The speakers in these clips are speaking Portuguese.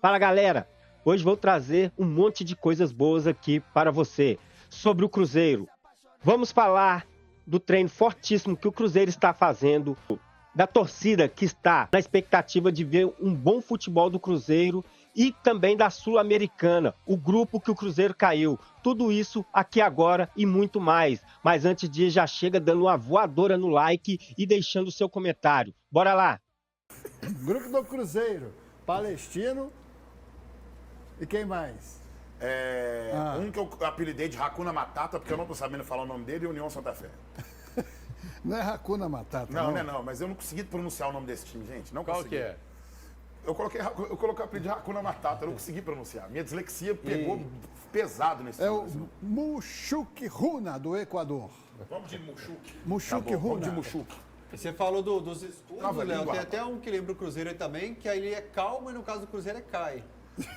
Fala galera, hoje vou trazer um monte de coisas boas aqui para você sobre o Cruzeiro. Vamos falar do treino fortíssimo que o Cruzeiro está fazendo, da torcida que está na expectativa de ver um bom futebol do Cruzeiro e também da Sul-Americana, o grupo que o Cruzeiro caiu. Tudo isso aqui agora e muito mais. Mas antes de ir, já chega dando uma voadora no like e deixando o seu comentário. Bora lá! Grupo do Cruzeiro, Palestino e quem mais? Um que eu apelidei de Hakuna Matata, porque eu não tô sabendo falar o nome dele, e União Santa Fé. Não é Hakuna Matata, Não, não, mas eu não consegui pronunciar o nome desse time, gente. Não Qual consegui. que é? Eu coloquei o apelido de Hakuna Matata, eu não consegui pronunciar. Minha dislexia pegou pesado nesse É time. o assim. Muxuque Runa, do Equador. Vamos de Muxuque. Muxuque Vamos Runa. de Muxuque. Você falou dos escudos, Trava a Léo. língua, Tem rapaz. até um que lembra o Cruzeiro aí também, que aí ele é calmo e no caso do Cruzeiro é cai.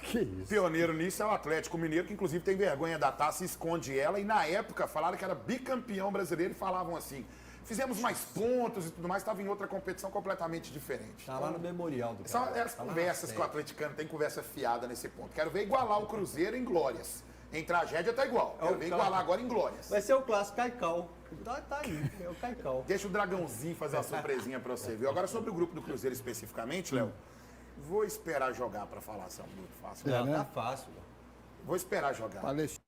Que isso? Pioneiro nisso é o Atlético Mineiro, que inclusive tem vergonha da taça, esconde ela, e na época falaram que era bicampeão brasileiro e falavam assim, fizemos mais pontos e tudo mais, estava em outra competição completamente diferente. Tá lá no memorial do São cara. as conversas que o atleticano tem, conversa fiada nesse ponto. Quero ver igualar o Cruzeiro em glórias. Em tragédia tá igual. Quero ver igualar agora em glórias. Vai ser o clássico Caical. Tá aí, é o Caical. Deixa o Dragãozinho fazer uma surpresinha pra você, viu? Agora sobre o grupo do Cruzeiro especificamente, Léo, vou esperar jogar pra falar se é um grupo fácil. Não, né? tá fácil, Léo. Vou esperar jogar. Palestino.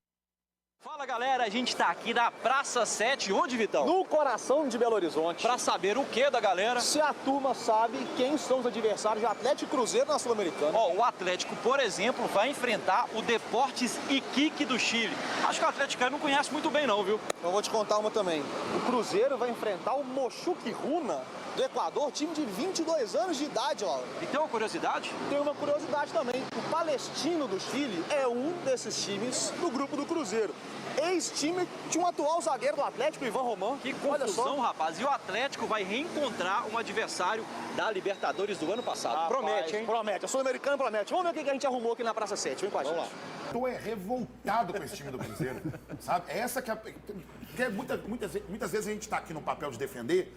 Fala galera, a gente tá aqui na Praça 7, onde Vitão? No coração de Belo Horizonte. Pra saber o que da galera? Se a turma sabe quem são os adversários de Atlético e Cruzeiro na Sul-Americana. Ó, o Atlético, por exemplo, vai enfrentar o Deportes Iquique do Chile. Acho que o atleticano não conhece muito bem não, viu? Eu vou te contar uma também. O Cruzeiro vai enfrentar o Mochuque Runa do Equador, time de 22 anos de idade, ó. E tem uma curiosidade? Tem uma curiosidade também. O Palestino do Chile é um desses times do grupo do Cruzeiro. Ex-time de um atual zagueiro do Atlético, Ivan Román. Que Olha confusão, só. rapaz. E o Atlético vai reencontrar um adversário da Libertadores do ano passado. Rapaz, Promete, hein? Promete. A Sul-Americana promete. Vamos ver o que a gente arrumou aqui na Praça 7. Vem com a gente. Vamos lá. Tô revoltado com esse time do Cruzeiro, sabe? É essa que é... Porque muitas vezes a gente tá aqui no papel de defender,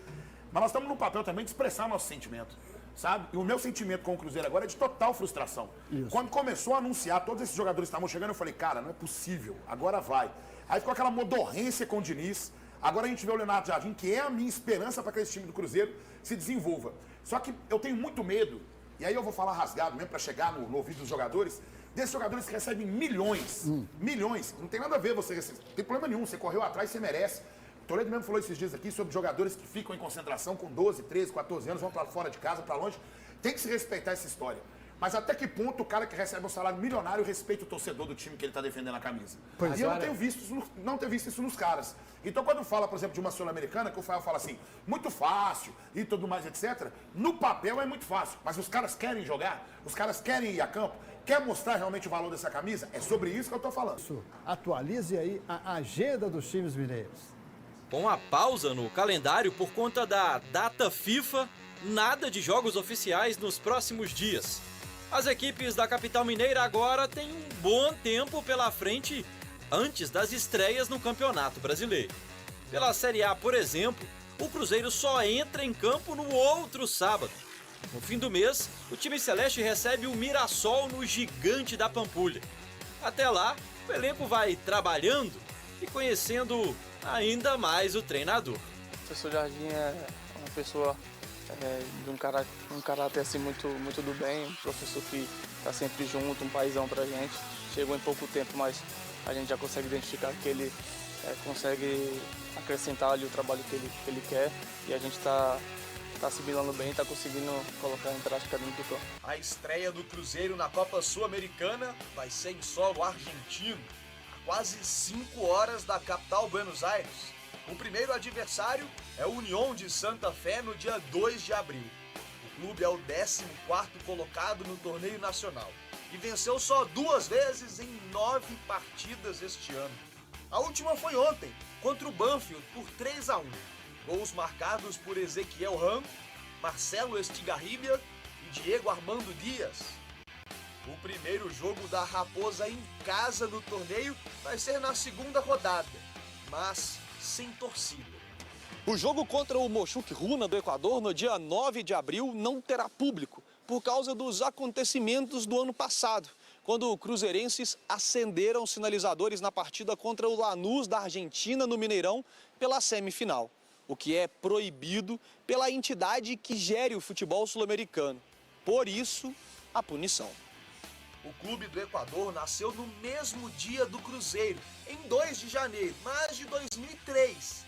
mas nós estamos no papel também de expressar nosso sentimento, sabe? E o meu sentimento com o Cruzeiro agora é de total frustração. Isso. Quando começou a anunciar, todos esses jogadores estavam chegando, eu falei, cara, não é possível, agora vai. Aí ficou aquela modorrência com o Diniz. Agora a gente vê o Leonardo Jardim, que é a minha esperança para que esse time do Cruzeiro se desenvolva. Só que eu tenho muito medo, e aí eu vou falar rasgado mesmo para chegar no ouvido dos jogadores, desses jogadores que recebem milhões, milhões. Não tem nada a ver você receber, não tem problema nenhum, você correu atrás, você merece. O Toledo mesmo falou esses dias aqui sobre jogadores que ficam em concentração com 12, 13, 14 anos, vão para fora de casa, para longe. Tem que se respeitar essa história. Mas até que ponto o cara que recebe um salário milionário respeita o torcedor do time que ele está defendendo a camisa? Pois e eu é. não tenho visto isso nos caras. Então quando fala, por exemplo, de uma Sul-Americana, que o Fael fala assim, muito fácil e tudo mais, etc. No papel é muito fácil, mas os caras querem jogar, os caras querem ir a campo, quer mostrar realmente o valor dessa camisa? É sobre isso que eu estou falando. Atualize aí a agenda dos times mineiros. Com a pausa no calendário por conta da data FIFA, nada de jogos oficiais nos próximos dias. As equipes da capital mineira agora têm um bom tempo pela frente antes das estreias no Campeonato Brasileiro. Pela Série A, por exemplo, o Cruzeiro só entra em campo no outro sábado. No fim do mês, o time celeste recebe o Mirassol no Gigante da Pampulha. Até lá, o elenco vai trabalhando e conhecendo ainda mais o treinador. O professor Jardim é uma pessoa de um caráter assim, muito do bem, um professor que está sempre junto, um paizão pra gente. Chegou em pouco tempo, mas a gente já consegue identificar que ele consegue acrescentar ali o trabalho que ele quer e a gente está assimilando bem, está conseguindo colocar em prática dentro do campo. A estreia do Cruzeiro na Copa Sul-Americana vai ser em solo argentino, a quase 5 horas da capital Buenos Aires. O primeiro adversário é o União de Santa Fé no dia 2 de abril. O clube é o 14º colocado no torneio nacional e venceu só 2 vezes em 9 partidas este ano. A última foi ontem, contra o Banfield, por 3-1. Gols marcados por Ezequiel Ram, Marcelo Estigarribia e Diego Armando Dias. O primeiro jogo da Raposa em casa no torneio vai ser na segunda rodada, mas sem torcida. O jogo contra o Mochuque Runa do Equador no dia 9 de abril não terá público. por causa dos acontecimentos do ano passado, quando cruzeirenses acenderam sinalizadores na partida contra o Lanús da Argentina no Mineirão pela semifinal, o que é proibido pela entidade que gere o futebol sul-americano. Por isso, a punição. O clube do Equador nasceu no mesmo dia do Cruzeiro, em 2 de janeiro, mas de 2003.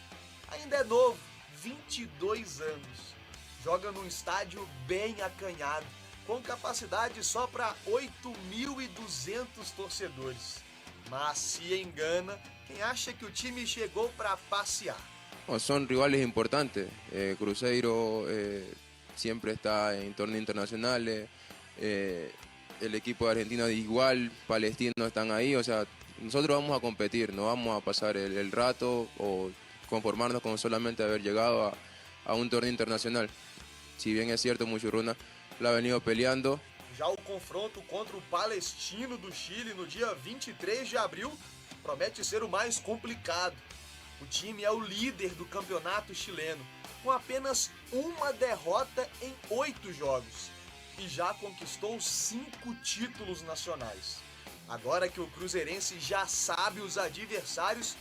Ainda é novo, 22 anos. Joga num estádio bem acanhado, com capacidade só para 8.200 torcedores. Mas se engana quem acha que o time chegou para passear. Son rivales importantes. Cruzeiro siempre está en torneos internacionales. El equipo de Argentina igual, Palestino están ahí. O sea, nosotros vamos a competir, no vamos a pasar el rato o conformarnos con solamente haber llegado a un torneo internacional. Si bien es cierto, Muchurruna la ha venido peleando. Já o confronto contra o Palestino do Chile no dia 23 de abril promete ser o mais complicado. O time é o líder do campeonato chileno, com apenas uma derrota em 8 jogos e já conquistou 5 títulos nacionais. Agora que o cruzeirense já sabe os adversários,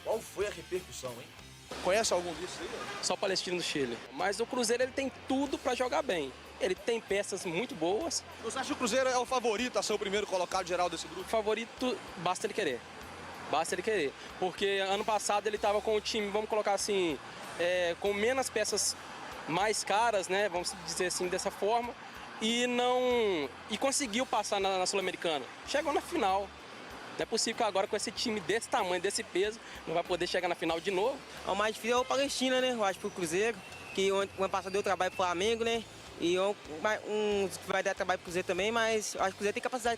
qual foi a repercussão, hein? Conhece algum disso aí? Só o Palestino do Chile. Mas o Cruzeiro ele tem tudo para jogar bem. Ele tem peças muito boas. Você acha que o Cruzeiro é o favorito a ser o primeiro colocado geral desse grupo? Favorito, basta ele querer. Basta ele querer. Porque ano passado ele estava com o time, vamos colocar assim, com menos peças mais caras, né? Vamos dizer assim, dessa forma. E conseguiu passar na Sul-Americana. Chegou na final. Não é possível que agora com esse time desse tamanho, desse peso, não vai poder chegar na final de novo. O mais difícil é o Palestina, né? Eu acho pro Cruzeiro, que o ano passado deu trabalho pro Flamengo, né? E vai dar trabalho pro Cruzeiro também, mas eu acho que o Cruzeiro tem capacidade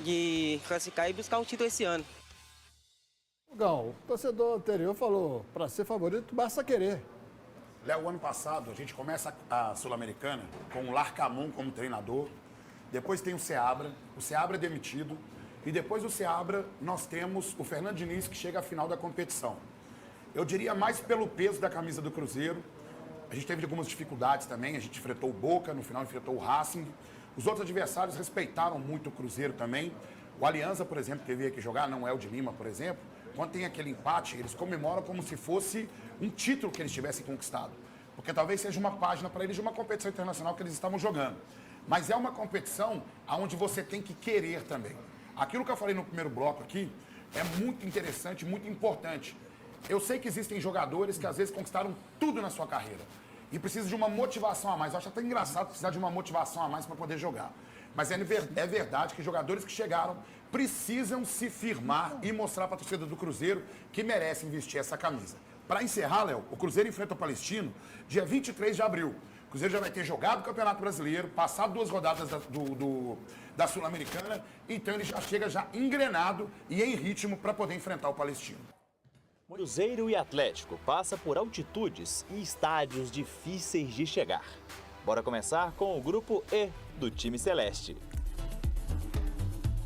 de classificar e buscar um título esse ano. Gão, o torcedor anterior falou, para ser favorito basta querer. Léo, o ano passado a gente começa a Sul-Americana com o Larcamón como treinador, depois tem o Seabra é demitido, e depois do Seabra nós temos o Fernando Diniz que chega à final da competição. Eu diria mais pelo peso da camisa do Cruzeiro. A gente teve algumas dificuldades também, a gente enfrentou o Boca, no final enfrentou o Racing. Os outros adversários respeitaram muito o Cruzeiro também. O Alianza, por exemplo, que veio aqui jogar, não é o de Lima, por exemplo. Quando tem aquele empate, eles comemoram como se fosse um título que eles tivessem conquistado. Porque talvez seja uma página para eles de uma competição internacional que eles estavam jogando. Mas é uma competição onde você tem que querer também. Aquilo que eu falei no primeiro bloco aqui é muito interessante, muito importante. Eu sei que existem jogadores que às vezes conquistaram tudo na sua carreira e precisam de uma motivação a mais. Eu acho até engraçado precisar de uma motivação a mais para poder jogar. Mas é verdade que jogadores que chegaram precisam se firmar e mostrar para a torcida do Cruzeiro que merecem vestir essa camisa. Para encerrar, Léo, o Cruzeiro enfrenta o Palestino dia 23 de abril. O Cruzeiro já vai ter jogado o Campeonato Brasileiro, passado 2 rodadas da Sul-Americana, então ele já chega já engrenado e em ritmo para poder enfrentar o Palestino. Cruzeiro e Atlético passa por altitudes e estádios difíceis de chegar. Bora começar com o grupo E do time celeste.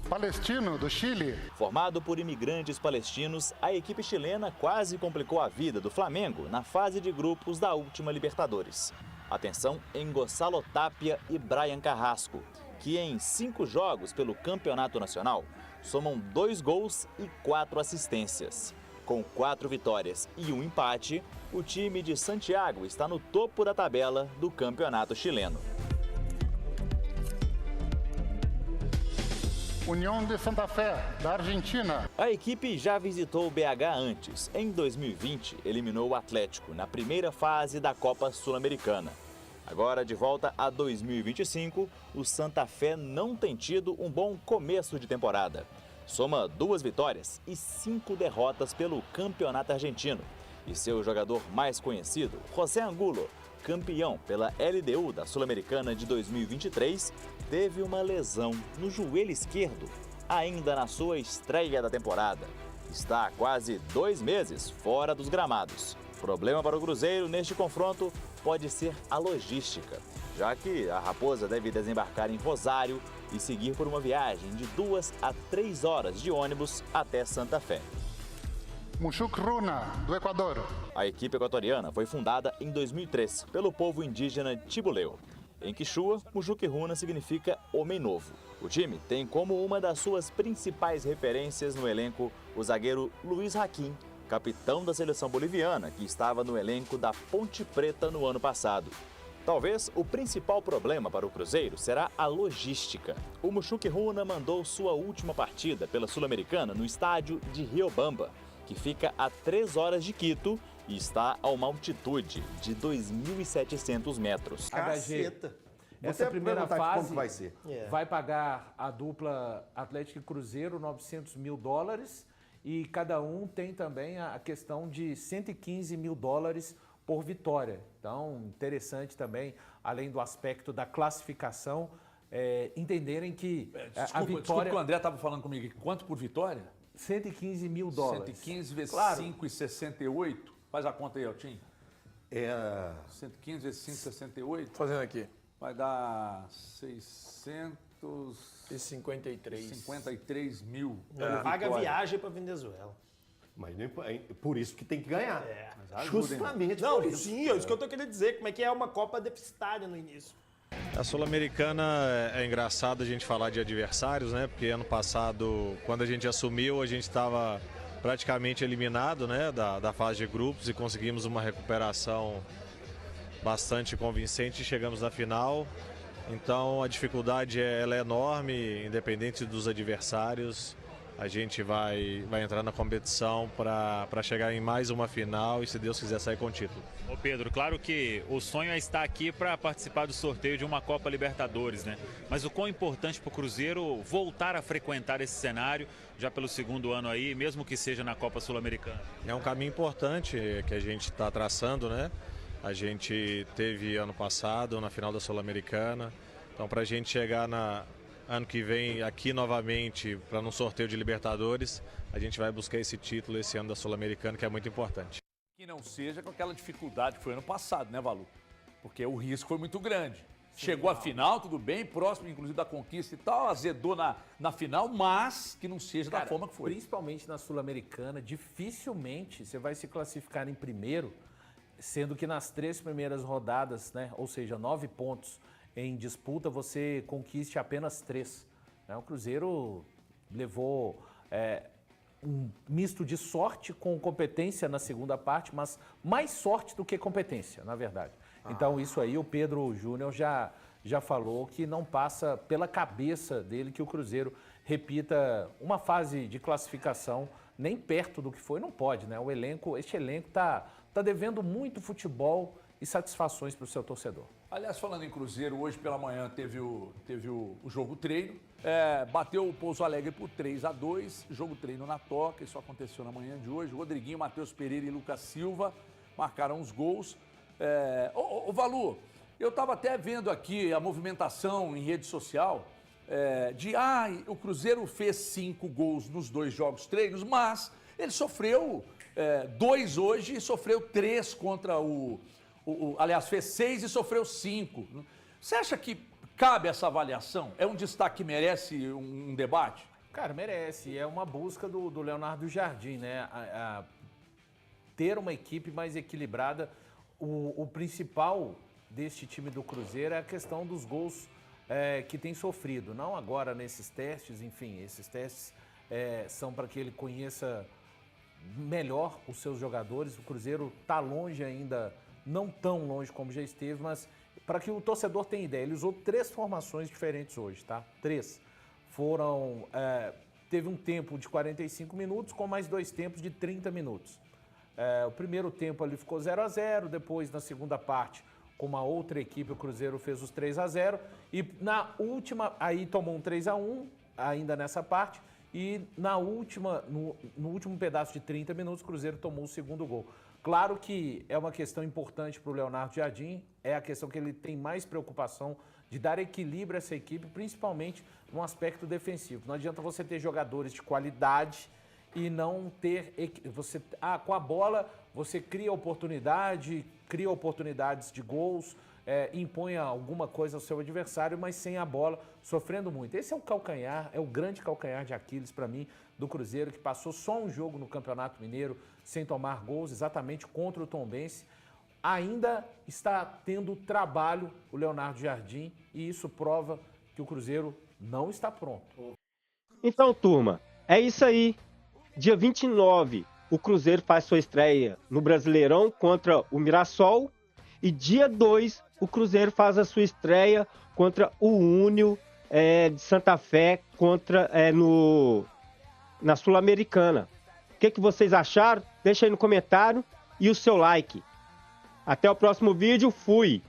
Palestino do Chile. Formado por imigrantes palestinos, a equipe chilena quase complicou a vida do Flamengo na fase de grupos da última Libertadores. Atenção em Gonçalo Tapia e Brian Carrasco, que em 5 jogos pelo Campeonato Nacional somam 2 gols e 4 assistências. Com 4 vitórias e 1 empate, o time de Santiago está no topo da tabela do Campeonato Chileno. União de Santa Fé, da Argentina. A equipe já visitou o BH antes. Em 2020, eliminou o Atlético na primeira fase da Copa Sul-Americana. Agora, de volta a 2025, o Santa Fé não tem tido um bom começo de temporada. Soma 2 vitórias e 5 derrotas pelo Campeonato Argentino. E seu jogador mais conhecido, José Angulo, campeão pela LDU da Sul-Americana de 2023, teve uma lesão no joelho esquerdo, ainda na sua estreia da temporada. Está há quase 2 meses fora dos gramados. Problema para o Cruzeiro neste confronto pode ser a logística, já que a Raposa deve desembarcar em Rosário e seguir por uma viagem de 2 a 3 horas de ônibus até Santa Fé. Muchucruna, do Equador. A equipe equatoriana foi fundada em 2003 pelo povo indígena Tibuleu. Em Quechua, Mujuque Runa significa homem novo. O time tem como uma das suas principais referências no elenco o zagueiro Luiz Hakim, capitão da seleção boliviana, que estava no elenco da Ponte Preta no ano passado. Talvez o principal problema para o Cruzeiro será a logística. O Mujuque Runa mandou sua última partida pela Sul-Americana no estádio de Riobamba, que fica a 3 horas de Quito e está a uma altitude de 2.700 metros. HG, essa primeira fase vai pagar a dupla Atlético e Cruzeiro $900 mil e cada um tem também a questão de $115 mil por vitória. Então, interessante também, além do aspecto da classificação, entenderem que a vitória... Desculpa que o André estava falando comigo. Quanto por vitória? $115 mil. 115 vezes 5,68. Faz a conta aí, Eltinho. 115 vezes 5,68. Fazendo aqui. Vai dar 653 mil. Paga a viagem para Venezuela. Mas por isso que tem que ganhar. Justamente por isso. Sim, é isso que eu estou querendo dizer. Como é que é uma Copa deficitária no início. A Sul-Americana é engraçado a gente falar de adversários, né? Porque ano passado, quando a gente assumiu, a gente estava praticamente eliminado, né, da fase de grupos e conseguimos uma recuperação bastante convincente e chegamos na final. Então a dificuldade ela é enorme, independente dos adversários. A gente vai entrar na competição para chegar em mais uma final e, se Deus quiser, sair com o título. Ô Pedro, claro que o sonho é estar aqui para participar do sorteio de uma Copa Libertadores, né? Mas o quão importante para o Cruzeiro voltar a frequentar esse cenário já pelo segundo ano aí, mesmo que seja na Copa Sul-Americana? É um caminho importante que a gente está traçando, né? A gente teve ano passado na final da Sul-Americana, então para a gente chegar ano que vem aqui novamente para um sorteio de Libertadores, a gente vai buscar esse título esse ano da Sul-Americana, que é muito importante. Que não seja com aquela dificuldade que foi ano passado, né, Valu? Porque o risco foi muito grande. Sim, chegou à final, tudo bem, próximo inclusive da conquista e tal, azedou na final, mas que não seja da forma que foi. Principalmente na Sul-Americana, dificilmente você vai se classificar em primeiro, sendo que nas 3 primeiras rodadas, né, ou seja, 9 pontos em disputa, você conquiste apenas 3. O Cruzeiro levou um misto de sorte com competência na segunda parte, mas mais sorte do que competência, na verdade. Então isso aí o Pedro Júnior já falou que não passa pela cabeça dele que o Cruzeiro repita uma fase de classificação nem perto do que foi, não pode, né? Este elenco tá devendo muito futebol e satisfações para o seu torcedor. Aliás, falando em Cruzeiro, hoje pela manhã teve o jogo treino, bateu o Pouso Alegre por 3-2, jogo treino na Toca, isso aconteceu na manhã de hoje. Rodriguinho, Matheus Pereira e Lucas Silva marcaram os gols. Valu, eu estava até vendo aqui a movimentação em rede social o Cruzeiro fez 5 gols nos 2 jogos treinos, mas ele sofreu 2 hoje e sofreu 3 contra aliás, fez 6 e sofreu 5. Você acha que cabe essa avaliação? É um destaque que merece um debate? Cara, merece. É uma busca do Leonardo Jardim, né? Ter uma equipe mais equilibrada. O principal deste time do Cruzeiro é a questão dos gols que tem sofrido. Não agora nesses testes, enfim, esses testes são para que ele conheça melhor os seus jogadores. O Cruzeiro está longe ainda, não tão longe como já esteve, mas para que o torcedor tenha ideia, ele usou 3 formações diferentes hoje, tá? 3. Teve um tempo de 45 minutos com mais 2 tempos de 30 minutos. O primeiro tempo ali ficou 0-0, depois na segunda parte, com uma outra equipe, o Cruzeiro fez os 3-0 e na última, aí tomou um 3-1 ainda nessa parte e no último pedaço de 30 minutos o Cruzeiro tomou o segundo gol. Claro que é uma questão importante para o Leonardo Jardim, é a questão que ele tem mais preocupação de dar equilíbrio a essa equipe, principalmente no aspecto defensivo. Não adianta você ter jogadores de qualidade e não ter... com a bola você cria oportunidades de gols, impõe alguma coisa ao seu adversário, mas sem a bola, sofrendo muito. Esse é o calcanhar, é o grande calcanhar de Aquiles para mim, do Cruzeiro, que passou só um jogo no Campeonato Mineiro sem tomar gols, exatamente contra o Tombense. ainda está tendo trabalho o Leonardo Jardim e isso prova que o Cruzeiro não está pronto. Então, turma, é isso aí. Dia 29, o Cruzeiro faz sua estreia no Brasileirão contra o Mirassol. E dia 2, o Cruzeiro faz a sua estreia contra o União de Santa Fé na Sul-Americana. O que vocês acharam? Deixa aí no comentário e o seu like. Até o próximo vídeo. Fui!